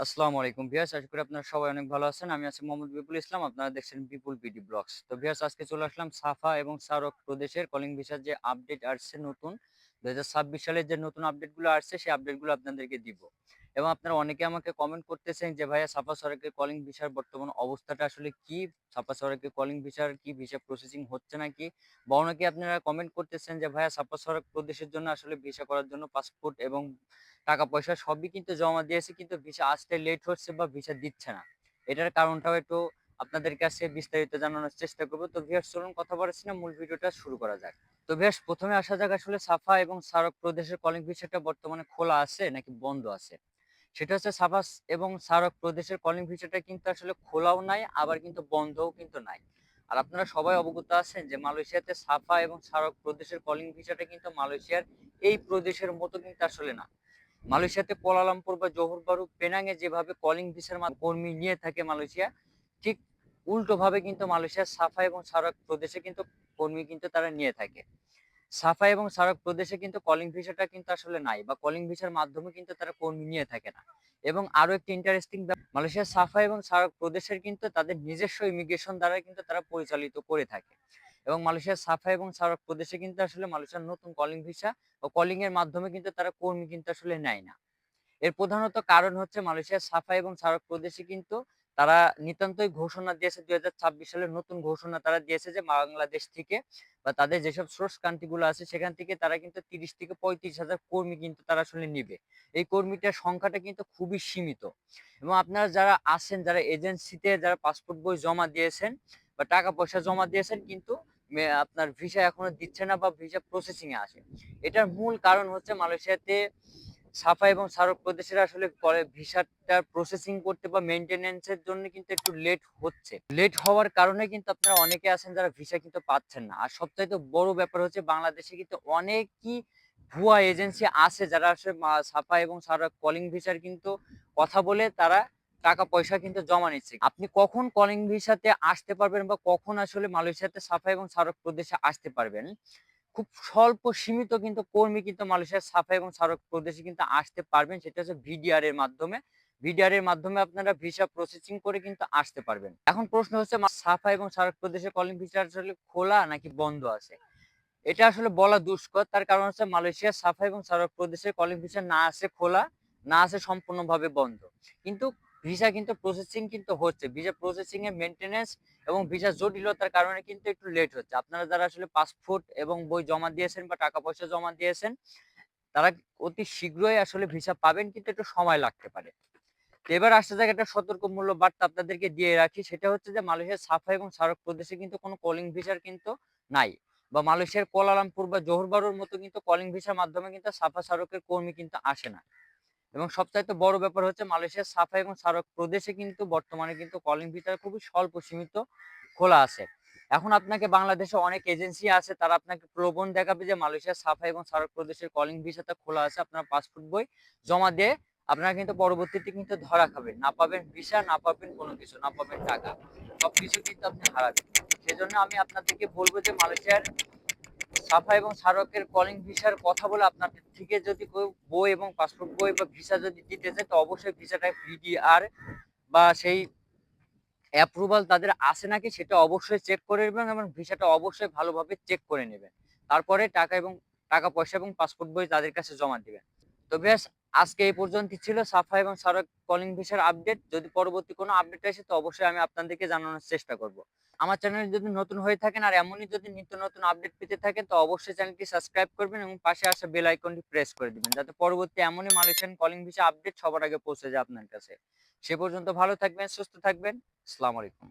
আসসালামু আলাইকুম ভিউয়ার্স, আশা করি আপনারা সবাই অনেক ভালো আছেন। আমি আছি মোহাম্মদ বিপুল ইসলাম। আপনারা দেখছেন বিপুল বিডি ব্লগস। তো ভিউয়ার্স, আজকে চলে আসলাম সাফা এবং সারক প্রদেশের কলিং ভিসার যে আপডেট আসছে নতুন ২০২৬ সালের যে নতুন আপডেটগুলো আসছে সেই আপডেটগুলো আপনাদেরকে দিব। এবং আপনারা অনেকে আমাকে কমেন্ট করতেছেন যে ভাইয়া সাফা সারকের কলিং ভিসার বর্তমান অবস্থাটা আসলে কি? সাফা সারকের কলিং ভিসার কি ভিসা প্রসেসিং হচ্ছে নাকি? বা অনেকে আপনারা কমেন্ট করতেছেন যে ভাইয়া সাফা সারক প্রদেশের জন্য আসলে ভিসা করার জন্য পাসপোর্ট এবং টাকা পয়সা সবই কিন্তু জমা দিয়েছি, কিন্তু ভিসা আসতে লেট হচ্ছে বা ভিসা দিচ্ছে না। এটার কারণটাও একটু আপনাদের কাছে বিস্তারিত জানানোর চেষ্টা করব। তো ভিউয়ার্স, চলুন কথা বাড়াচ্ছি না, মূল ভিডিওটা শুরু করা যাক। তো ভিউয়ার্স, ১ম এ আসা যাক আসলে সাফা এবং সারক প্রদেশের কলিং ভিসাটা বর্তমানে খোলা আছে নাকি বন্ধ আছে? সেটা হচ্ছে সাফাস এবং সারক প্রদেশের কলিং ভিসাটা কিন্তু আসলে খোলাও নাই, আবার কিন্তু বন্ধও কিন্তু নাই। আর আপনারা সবাই অবগত আছেন যে মালয়েশিয়াতে সাফা এবং সারক প্রদেশের কলিং ভিসাটা কিন্তু মালয়েশিয়ার এই প্রদেশের মতো কিন্তু আসলে না। মালয়েশিয়াতে কুয়ালালামপুর বা জোহর বারু, পেনাং এ যেভাবে কলিং ভিসার কর্মী নিয়ে থাকে মালয়েশিয়া, ঠিক উল্টোভাবে কিন্তু মালয়েশিয়ার সাফা এবং সারক প্রদেশে কিন্তু কর্মী কিন্তু তারা নিয়ে থাকে। সাফা এবং সার্ক প্রদেশে কিন্তু কলিং ভিসাটা কিন্তু আসলে নাই, বা কলিং ভিসার মাধ্যমে কিন্তু তারা কর্মী নিয়ে থাকে না। এবং আরো একটি ইন্টারেস্টিং ব্যাপার, মালয়েশিয়ার সাফা এবং সার্ক প্রদেশের কিন্তু তাদের নিজস্ব ইমিগ্রেশন দ্বারা কিন্তু তারা পরিচালিত করে থাকে। এবং মালয়েশিয়ার সাফা এবং সার্ক প্রদেশে কিন্তু আসলে মালয়েশিয়ার নতুন কলিং ভিসা ও কলিং এর মাধ্যমে কিন্তু তারা কর্মী কিন্তু আসলে নেয় না। এর প্রধানত কারণ হচ্ছে মালয়েশিয়ার সাফা এবং সার্ক প্রদেশে কিন্তু তারা নিতান্তই ঘোষণা দিয়েছে, ২০২৬ সালের নতুন ঘোষণা তারা দিয়েছে যে বাংলাদেশ থেকে বা তাদের যেসব সোর্স কান্ট্রি গুলো আছে সেখান থেকে তারা কিন্তু ৩০ থেকে ৩৫,০০০ কর্মী কিন্তু তারা আসলে নিবে। এই কর্মীটার সংখ্যাটা কিন্তু খুবই সীমিত। এবং আপনারা যারা আছেন, যারা এজেন্সিতে যারা পাসপোর্ট বই জমা দিয়েছেন বা টাকা পয়সা জমা দিয়েছেন, কিন্তু আপনার ভিসা এখনো দিচ্ছে না বা ভিসা প্রসেসিং এ আছে। এটার মূল কারণ হচ্ছে মালয়েশিয়াতে সাফা এবং সার্ক প্রদেশের আসলে পরে ভিসাটা প্রসেসিং করতে বা মেইনটেন্যান্স এর জন্য কিন্তু একটু লেট হচ্ছে। লেট হওয়ার কারণে কিন্তু আপনারা অনেকে আছেন যারা ভিসা কিন্তু পাচ্ছেন না। আর সবচাইতে বড় ব্যাপার হচ্ছে বাংলাদেশে কিন্তু অনেকই ভুয়া এজেন্সি আছে যারা আসলে সাফা এবং সার্ক কলিং ভিসার কিন্তু কথা বলে তারা টাকা পয়সা কিন্তু জমা নিচ্ছে। আপনি কখন কলিং ভিসাতে আসতে পারবেন বা কখন আসলে মালয়েশিয়াতে সাফা এবং সার্ক প্রদেশে আসতে পারবেন, খুব স্বল্প সীমিত কিন্তু কর্মী কিন্তু মালয়েশিয়ার সাফা এবং সার্ক প্রদেশে কিন্তু আসতে পারবেন। সেটা হচ্ছে ভিডিআর এর মাধ্যমে। ভিডিআর এর মাধ্যমে আপনারা ভিসা প্রসেসিং করে কিন্তু আসতে পারবেন। এখন প্রশ্ন হচ্ছে সাফা এবং সার্ক প্রদেশে কলিং ভিসা আসলে খোলা নাকি বন্ধ আছে? এটা আসলে বলা দুষ্কর। তার কারণ হচ্ছে মালয়েশিয়ার সাফা এবং সার্ক প্রদেশের কলিং ভিসা না আছে খোলা, না আছে সম্পূর্ণভাবে বন্ধ। কিন্তু ভিসা কিন্তু প্রসেসিং কিন্তু হচ্ছে। ভিসা প্রসেসিং এর মেইনটেন্যান্স এবং ভিসা জটিলতার কারণে কিন্তু একটু লেট হচ্ছে। আপনারা যারা আসলে পাসপোর্ট এবং বই জমা দিয়েছেন বা টাকা পয়সা জমা দিয়েছেন, তারা অতি শীঘ্রই আসলে ভিসা পাবেন, কিন্তু একটু সময় লাগতে পারে। তো এবার আসা যাক, একটা সতর্কমূল্য বার্তা আপনাদেরকে দিয়ে রাখি। সেটা হচ্ছে যে মালয়েশিয়ার সাফা এবং সার্ক প্রদেশে কিন্তু কোনো কলিং ভিসার কিন্তু নাই। বা মালয়েশিয়ার কুয়ালালামপুর বা জোহর বারুর মতো কিন্তু কলিং ভিসার মাধ্যমে কিন্তু সাফা সারকের কর্মী কিন্তু আসে না। এবং সবচাইতে বড় ব্যাপার হচ্ছে মালয়েশিয়ার সাফা এবং সার্ক প্রদেশে কিন্তু বর্তমানে কিন্তু কলিং ভিসা খুবই স্বল্প সীমিত খোলা আছে। এখন আপনাকে বাংলাদেশে অনেক এজেন্সি আছে, তারা আপনাকে প্রলোভন দেখাবে যে মালয়েশিয়ার সাফা এবং সার্ক প্রদেশের কলিং ভিসাটা খোলা আছে, আপনার পাসপোর্ট বই জমা দিয়ে আপনারা কিন্তু পরবর্তীতে কিন্তু ধরা খাবেন। না পাবেন ভিসা, না পাবেন কোনো কিছু, না পাবেন টাকা। সবকিছু কিন্তু আপনি হারাবেন। সেজন্য আমি আপনাদেরকে বলব যে মালয়েশিয়ার সাফা এবং সারকের কলিং ভিসার কথা বলে আপনাদের থেকে যদি কেউ বই এবং পাসপোর্ট বই বা ভিসা যদি দিতে চায়, তো অবশ্যই ভিসাটা ভিডিআর বা সেই অ্যাপ্রুভাল তাদের আছে নাকি সেটা অবশ্যই চেক করে নেবেন, এবং ভিসাটা অবশ্যই ভালোভাবে চেক করে নেবেন। তারপরে টাকা পয়সা এবং পাসপোর্ট বই তাদের কাছে জমা দিবেন। তো বেশ, আজকে এই পর্যন্তই ছিল সাফা এবং সারক কলিং ভিসার আপডেট। যদি পরবর্তী কোনো আপডেট আসে তো অবশ্যই আমি আপনাদেরকে জানানোর চেষ্টা করব। আমার চ্যানেলে যদি নতুন হয়ে থাকেন আর এমনই যদি নিত্য নতুন আপডেট পেতে থাকেন, তো অবশ্যই চ্যানেলটি সাবস্ক্রাইব করবেন এবং পাশে আসা বেল আইকনটি প্রেস করে দিবেন, যাতে পরবর্তী এমনই মালয়েশিয়ান কলিং ভিসা আপডেট সবার আগে পৌঁছে যায় আপনার কাছে। সে পর্যন্ত ভালো থাকবেন, সুস্থ থাকবেন। আসসালামু আলাইকুম।